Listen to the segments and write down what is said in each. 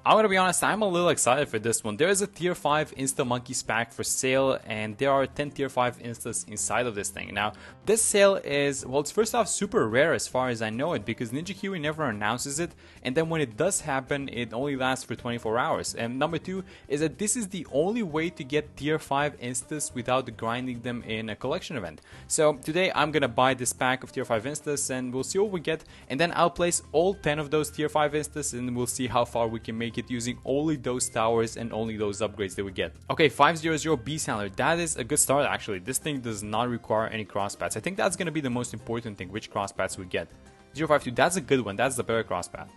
I'm gonna be honest, I'm a little excited for this one. There is a tier 5 Insta Monkey Pack for sale, and there are 10 tier 5 instas inside of this thing. Now, this sale is, well, it's first off super rare as far as I know it, because Ninja Kiwi never announces it, and then when it does happen, it only lasts for 24 hours. And number 2 is that this is the only way to get tier 5 instas without grinding them in a collection event. So today I'm gonna buy this pack of tier 5 instas, and we'll see what we get, and then I'll place all 10 of those tier 5 instas, and we'll see how far we can make it using only those towers and only those upgrades that we get. Okay, 500 Beast Handler, that is a good start actually. This thing does not require any crosspads. I think that's going to be the most important thing, which crosspads we get. 052, that's a good one, that's the better crosspad.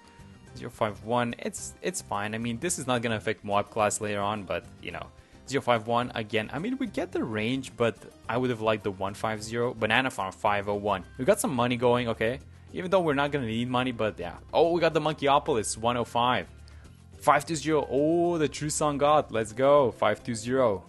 051, it's fine. I mean, this is not going to affect mob class later on, but you know. 051, again, I mean, we get the range, but I would have liked the 150. Banana Farm 501. We got some money going, okay. Even though we're not going to need money, but yeah. Oh, we got the Monkeyopolis 105. 520, oh, the True Sun God, let's go, 520.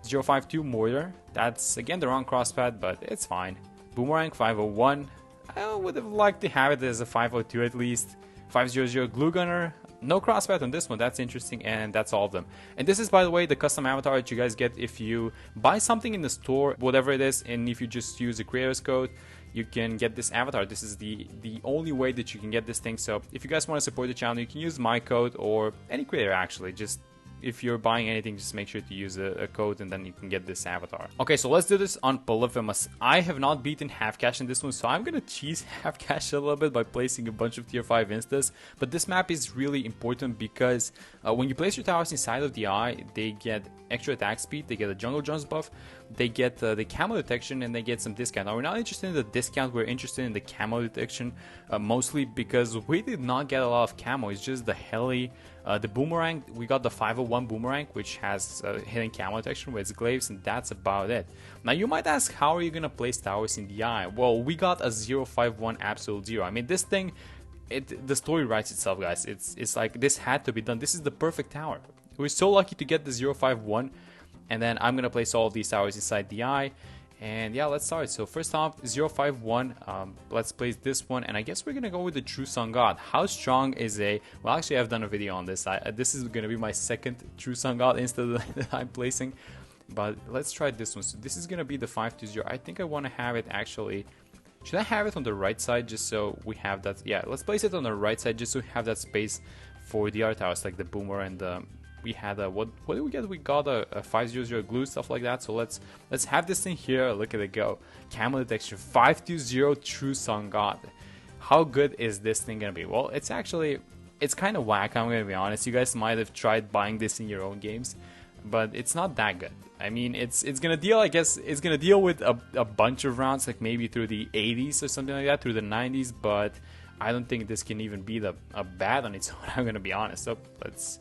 052 Mortar, that's again the wrong crosspad, but it's fine. Boomerang 501, I would have liked to have it as a 502 at least. 500 Glue Gunner, no crosspad on this one, that's interesting, and that's all of them. And this is, by the way, the custom avatar that you guys get if you buy something in the store, whatever it is, and if you just use a creator's code, you can get this avatar. This is the only way that you can get this thing. So if you guys want to support the channel, you can use my code or any creator actually. Just if you're buying anything, just make sure to use a code and then you can get this avatar. Okay, so let's do this on Polyphemus. I have not beaten half cash in this one, so I'm gonna cheese half cash a little bit by placing a bunch of tier 5 instas. But this map is really important because when you place your towers inside of the eye, they get extra attack speed, they get a jungle jumps buff, they get the camo detection, and they get some discount. Now we're not interested in the discount, we're interested in the camo detection, mostly because we did not get a lot of camo. It's just the Heli, the boomerang. We got the 501 boomerang, which has hidden camo detection with its glaives, and that's about it. Now you might ask, how are you gonna place towers in the eye? Well, we got a 051 absolute zero. I mean, this thing, the story writes itself, guys. It's like this had to be done. This is the perfect tower. We're so lucky to get the 051, and then I'm gonna place all of these towers inside the eye. And yeah, let's start. So first off, 051, let's place this one, and I guess we're gonna go with the True Sun God. How strong is a, well, actually I've done a video on this. This is gonna be my second True Sun God instead of that I'm placing, but let's try this one. So this is gonna be the 520. I think I want to have it actually, should I have it on the right side just so we have that? Yeah, let's place it on the right side just so we have that space for the other towers like the boomer and the, we had a, what did we get? We got a 500 glue, stuff like that. So let's have this thing here. Look at it go. Camo detection 520 True Sun God. How good is this thing gonna be? Well, it's actually, it's kind of whack, I'm gonna be honest. You guys might have tried buying this in your own games, but it's not that good. I mean, it's gonna deal, I guess it's gonna deal with a bunch of rounds, like maybe through the 80s or something like that, through the 90s, but I don't think this can even be a bad on its own. I'm gonna be honest. So let's,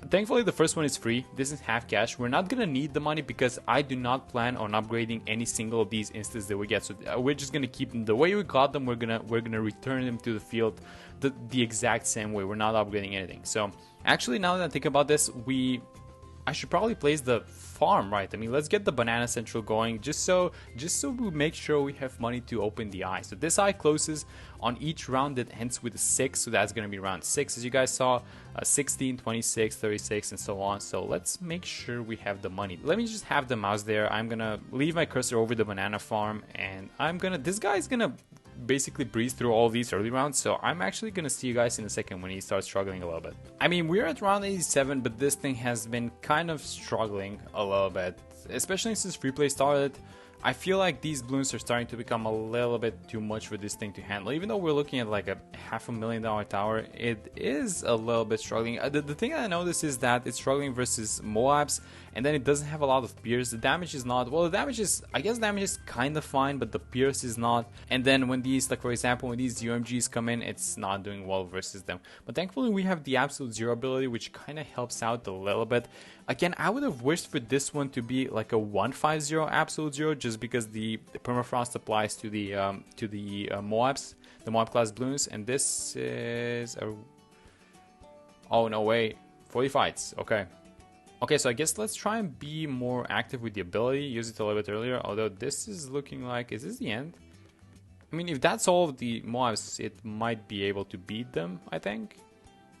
thankfully the first one is free. This is half cash. We're not gonna need the money because I do not plan on upgrading any single of these instants that we get. So we're just gonna keep them the way we got them. We're gonna return them to the field the exact same way. We're not upgrading anything. So actually, now that I think about this, I should probably place the farm, right? I mean, let's get the banana central going just so we make sure we have money to open the eye. So this eye closes on each round that ends with a 6, so that's going to be round 6 as you guys saw, 16, 26, 36 and so on. So let's make sure we have the money. Let me just have the mouse there. I'm going to leave my cursor over the banana farm, and this guy's going to basically breeze through all these early rounds, so I'm actually gonna see you guys in a second when he starts struggling a little bit. I mean, we're at round 87, but this thing has been kind of struggling a little bit, especially since free play started. I feel like these balloons are starting to become a little bit too much for this thing to handle. Even though we're looking at like a $500,000 tower, it is a little bit struggling. The thing I noticed is that it's struggling versus Moabs, and then it doesn't have a lot of pierce. The damage is not, well, the damage is, I guess damage is kind of fine, but the pierce is not. And then when these, like for example, when these UMGs come in, it's not doing well versus them. But thankfully we have the absolute zero ability, which kind of helps out a little bit. Again, I would have wished for this one to be like a 150 absolute zero, just because the permafrost applies to the Moabs, the Moab class balloons, and this is a, oh no way, 40 fights. Okay, so I guess let's try and be more active with the ability, use it a little bit earlier, although this is looking like, is this the end? I mean, if that's all of the Moabs, it might be able to beat them, I think.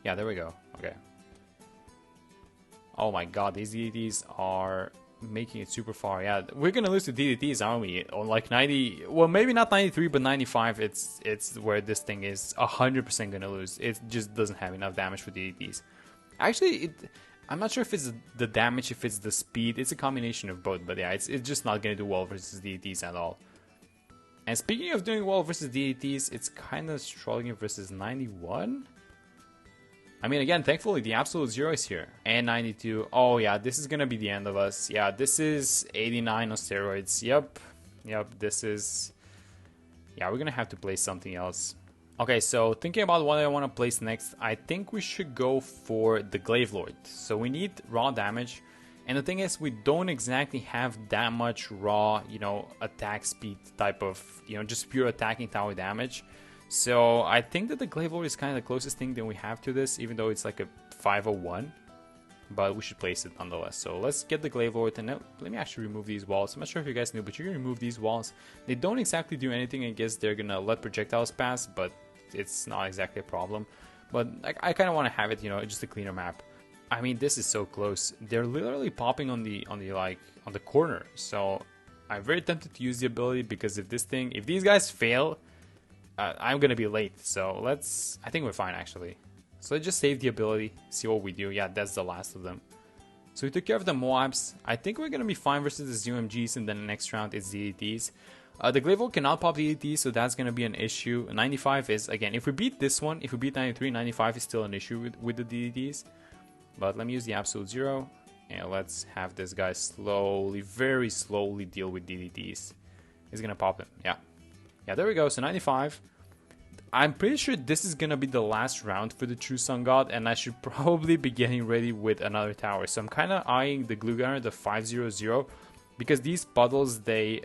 Yeah, there we go. Okay. Oh my god, these DDTs are making it super far. Yeah, we're gonna lose to DDTs, aren't we? On like 90, well, maybe not 93, but 95. It's where this thing is 100% gonna lose. It just doesn't have enough damage for DDTs. Actually, I'm not sure if it's the damage, if it's the speed. It's a combination of both, but yeah, it's just not gonna do well versus DDTs at all. And speaking of doing well versus DDTs, it's kind of struggling versus 91. I mean, again, thankfully, the absolute zero is here. And 92. Oh, yeah, this is going to be the end of us. Yeah, this is 89 on steroids. Yep, this is... Yeah, we're going to have to play something else. Okay, so thinking about what I want to place next, I think we should go for the Glade Void. So we need raw damage. And the thing is, we don't exactly have that much raw, you know, attack speed type of, you know, just pure attacking tower damage. So I think that the Glade Void is kind of the closest thing that we have to this, even though it's like a 501. But we should place it nonetheless. So let's get the Glade Void, and let me actually remove these walls. I'm not sure if you guys knew, but you can remove these walls. They don't exactly do anything. I guess they're gonna let projectiles pass, but it's not exactly a problem. But I kind of want to have it, you know, just a cleaner map. I mean, this is so close. They're literally popping on the corner. So I'm very tempted to use the ability, because if these guys fail, I'm gonna be late, so I think we're fine actually. So let's just save the ability, see what we do. Yeah, that's the last of them. So we took care of the Moabs. I think we're gonna be fine versus the UMGs, and then the next round it's DDTs. The Glade Void cannot pop DDTs, so that's gonna be an issue. 95 is, again, if we beat this one, if we beat 93, 95 is still an issue with the DDTs. But let me use the absolute zero, and let's have this guy slowly, very slowly deal with DDTs. He's gonna pop him, yeah. Yeah, there we go, so 95. I'm pretty sure this is gonna be the last round for the True Sun God, and I should probably be getting ready with another tower. So I'm kind of eyeing the Glue Gunner, the 500, because these puddles, they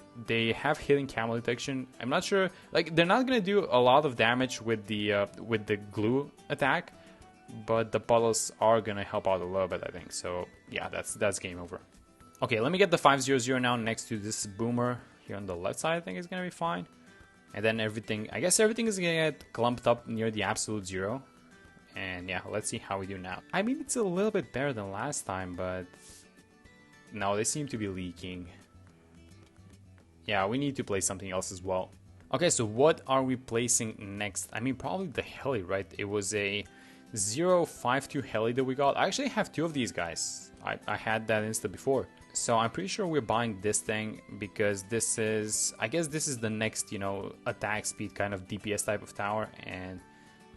have healing camel detection. I'm not sure, like, they're not gonna do a lot of damage with the glue attack, but the puddles are gonna help out a little bit, I think. So yeah, that's game over. Okay, let me get the 500 now next to this boomer here on the left side. I think it's gonna be fine. And then everything, I guess everything is gonna get clumped up near the absolute zero. And yeah, let's see how we do now. I mean, it's a little bit better than last time, but no, they seem to be leaking. Yeah, we need to play something else as well. Okay, so what are we placing next? I mean, probably the Heli, right? It was a 052 Heli that we got. I actually have two of these guys. I had that Insta before. So I'm pretty sure we're buying this thing, because this is, I guess this is the next, you know, attack speed kind of DPS type of tower. And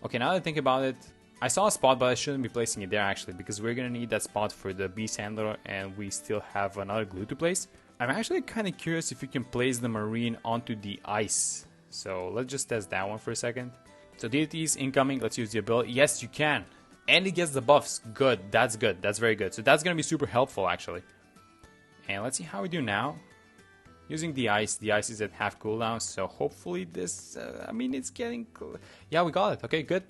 okay, now that I think about it, I saw a spot, but I shouldn't be placing it there actually, because we're gonna need that spot for the Beast Handler, and we still have another glue to place. I'm actually kind of curious if we can place the Marine onto the ice. So let's just test that one for a second. So DDT is incoming. Let's use the ability. Yes, you can. And it gets the buffs. Good. That's good. That's very good. So that's gonna be super helpful actually. And let's see how we do now. Using the ice is at half cooldown, so hopefully this, I mean, it's getting, yeah, we got it. Okay, good.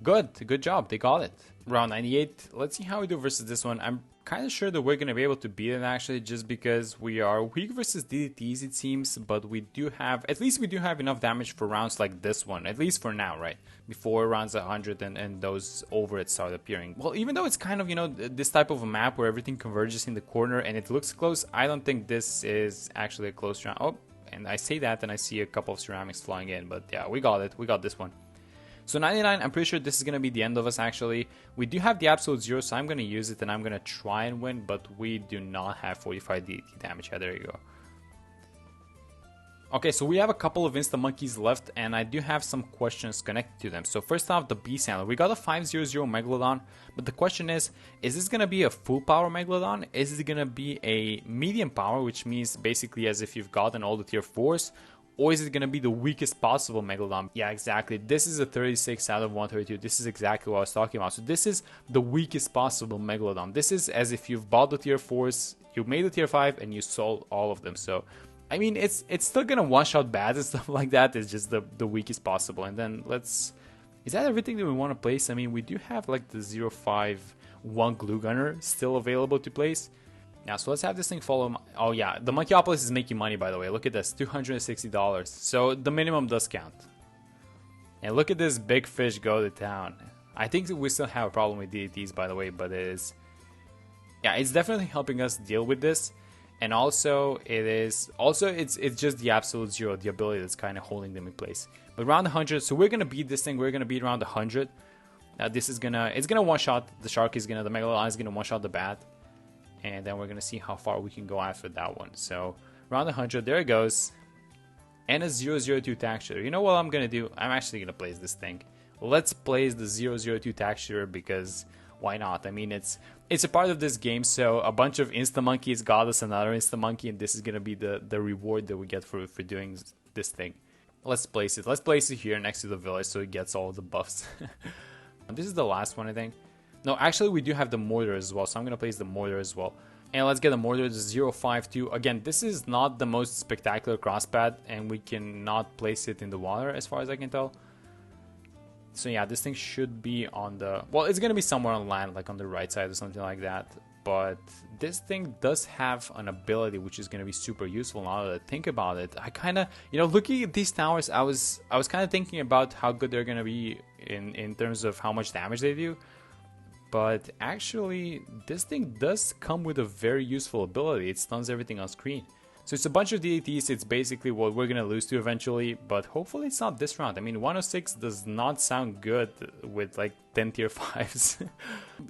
Good job, they got it. Round 98, let's see how we do versus this one. I'm kind of sure that we're going to be able to beat it actually, just because we are weak versus DDTs it seems, but we do have, at least we do have enough damage for rounds like this one, at least for now, right? Before rounds 100 and those over it start appearing. Well, even though it's kind of, you know, this type of a map where everything converges in the corner and it looks close, I don't think this is actually a close round. Oh, and I say that and I see a couple of ceramics flying in, but yeah, we got it. We got this one. So 99, I'm pretty sure this is going to be the end of us actually. We do have the absolute zero, so I'm going to use it and I'm going to try and win, but we do not have 45 DT damage. Yeah, there you go. Okay, so we have a couple of Insta Monkeys left, and I do have some questions connected to them. So first off, the Beast Handler. We got a 500 Megalodon, but the question is this going to be a full power Megalodon? Is it going to be a medium power, which means basically as if you've gotten all the tier 4s? Or is it going to be the weakest possible Megalodon? Yeah, exactly. This is a 36 out of 132. This is exactly what I was talking about. So this is the weakest possible Megalodon. This is as if you've bought the tier 4s, you made the tier 5, and you sold all of them. So, I mean, it's still going to one-shot bad and stuff like that. It's just the weakest possible. And then let's... Is that everything that we want to place? I mean, we do have like the 051 Glue Gunner still available to place. Now, so let's have this thing follow. Oh yeah, the Monkeyopolis is making money, by the way. Look at this, $260. So the minimum does count. And look at this big fish go to town. I think that we still have a problem with DDTs, by the way, but yeah, it's definitely helping us deal with this. And also, it's just the absolute zero, the ability that's kind of holding them in place. But around 100, so we're gonna beat this thing. We're gonna beat around 100. This is it's gonna one shot the shark. The Megalodon is gonna one shot the bat, and then we're gonna see how far we can go after that one. So around 100, there it goes, and a 002 texture. You know what I'm gonna do? I'm actually gonna place this thing. Let's place the 002 texture because why not? I mean, it's a part of this game, so a bunch of Insta Monkeys got us another Insta Monkey, and this is gonna be the reward that we get for doing this thing. Let's place it. Let's place it here next to the village so it gets all the buffs. This is the last one, I think. No, actually, we do have the mortar as well, so I'm gonna place the mortar as well. And let's get the mortar to 052. Again, this is not the most spectacular crosspad, and we cannot place it in the water as far as I can tell. So yeah, this thing should be on the... Well, it's going to be somewhere on land, like on the right side or something like that. But this thing does have an ability which is going to be super useful now that I think about it. I kind of, looking at these towers, I was kind of thinking about how good they're going to be in terms of how much damage they do. But actually, this thing does come with a very useful ability. It stuns everything on screen. So it's a bunch of DDTs, it's basically what we're gonna lose to eventually, but hopefully it's not this round. I mean, 106 does not sound good with like 10 tier 5s.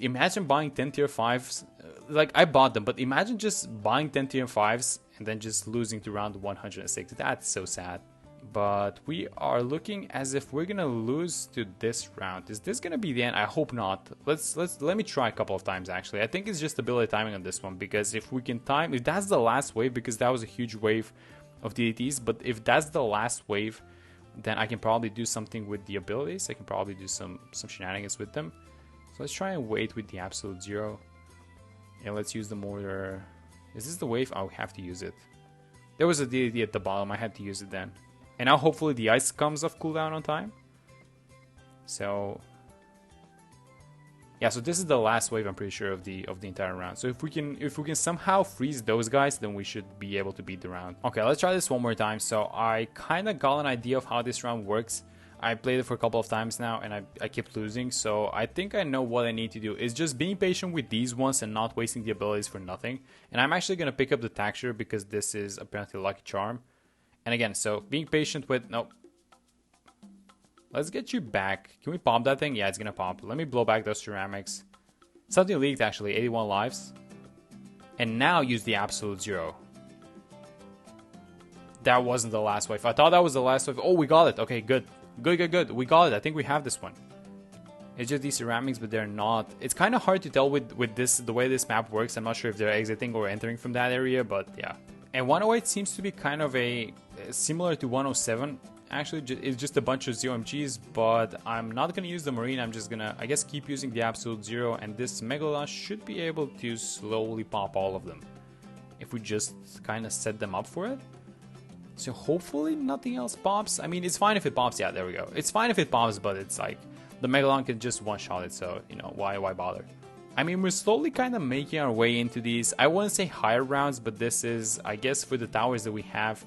Imagine buying 10 tier 5s, like I bought them, but imagine just buying 10 tier 5s and then just losing to round 106. That's so sad. But we are looking as if we're gonna lose to this round. Is this gonna be the end? I hope not. Let me try a couple of times actually. I think it's just ability timing on this one, because if we can time, if that's the last wave, because that was a huge wave of DDTs, but if that's the last wave, then I can probably do something with the abilities. I can probably do some shenanigans with them. So let's try and wait with the absolute zero. And let's use the mortar. Is this the wave? Oh, we have to use it. There was a DDT at the bottom. I had to use it then. And now hopefully the ice comes off cooldown on time. So yeah, so this is the last wave, I'm pretty sure, of the entire round. So if we can somehow freeze those guys, then we should be able to beat the round. Okay, let's try this one more time. So I kind of got an idea of how this round works. I played it for a couple of times now and I kept losing. So I think I know what I need to do. Is just being patient with these ones and not wasting the abilities for nothing. And I'm actually going to pick up the texture because this is apparently a lucky charm. And again, so being patient with... Nope. Let's get you back. Can we pop that thing? Yeah, it's gonna pop. Let me blow back those ceramics. Something leaked actually. 81 lives. And now use the absolute zero. That wasn't the last wave. I thought that was the last wave. Oh, we got it. Okay, good. Good. We got it. I think we have this one. It's just these ceramics, but they're not... It's kind of hard to tell with this, the way this map works. I'm not sure if they're exiting or entering from that area, but yeah. And 108 seems to be kind of similar to 107. Actually, it's just a bunch of ZOMGs, but I'm not going to use the Marine. I'm just going to, I guess, keep using the absolute zero, and this Megalodon should be able to slowly pop all of them if we just kind of set them up for it. So hopefully nothing else pops. I mean, it's fine if it pops. Yeah, there we go. It's fine if it pops, but it's like the Megalodon can just one-shot it, so, why bother? I mean, we're slowly kind of making our way into these, I wouldn't say higher rounds, but this is, I guess, for the towers that we have.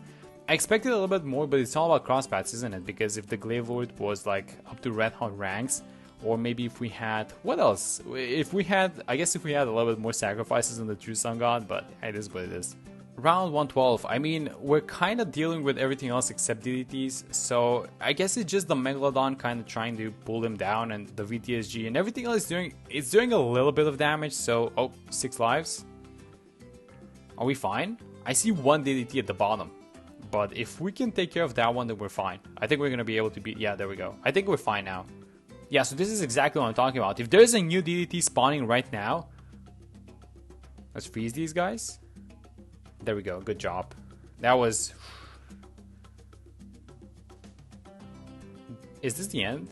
I expected a little bit more, but it's all about crosspads, isn't it? Because if the Glade Void was like up to red hot ranks, or maybe if we had, what else? If we had a little bit more sacrifices on the True Sun God, but it is what it is. Round 112, I mean, we're kind of dealing with everything else except DDTs, so I guess it's just the Megalodon kind of trying to pull them down, and the VTSG and everything else it's doing a little bit of damage, so, oh, 6 lives. Are we fine? I see one DDT at the bottom, but if we can take care of that one, then we're fine. I think we're going to be able to beat, yeah, there we go. I think we're fine now. Yeah, so this is exactly what I'm talking about. If there's a new DDT spawning right now, let's freeze these guys. There we go. Good job. That was... Is this the end?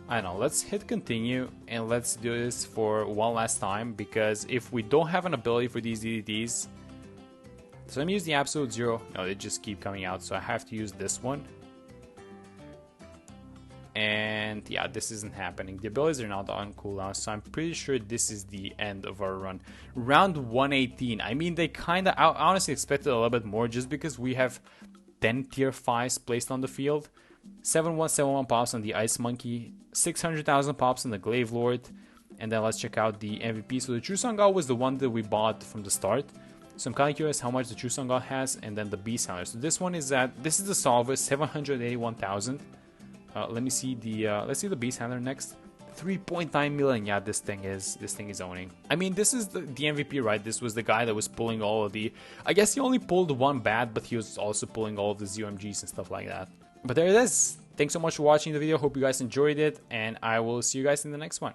I don't know. Let's hit continue and let's do this for one last time, because if we don't have an ability for these DDTs... So let me use the absolute zero. No, they just keep coming out, so I have to use this one. And yeah, this isn't happening. The abilities are not on cooldown, so I'm pretty sure this is the end of our run. Round 118. I mean, they kind of... I honestly expected a little bit more just because we have 10 tier 5s placed on the field. 7171 pops on the Ice Monkey, 600,000 pops on the Glade Void, and then let's check out the MVP. So the True Sun God was the one that we bought from the start. So I'm kind of curious how much the True Sun God has, and then the Beast Handler. So this one is this is the Solver, 781,000. Let me see let's see the Beast Handler next. 3.9 million. Yeah, this thing is owning. I mean, this is the MVP, right? This was the guy that was pulling all of the. I guess he only pulled one bad, but he was also pulling all of the ZOMGs and stuff like that. But there it is. Thanks so much for watching the video. Hope you guys enjoyed it, and I will see you guys in the next one.